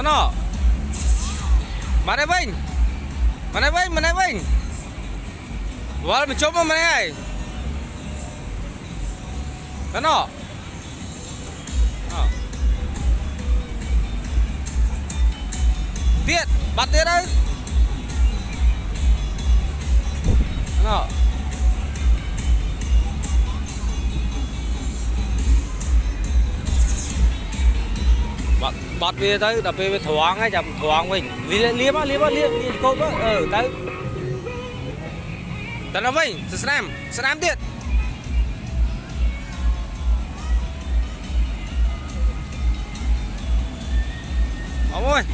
nó mà đây vinh vợ mình chôm mà này nó tiết bắt tiết đấy nó bọt về tới đập về thoáng hay chậm thoáng mình liếm cột á tới tao nói mình Snam tiết ông ơi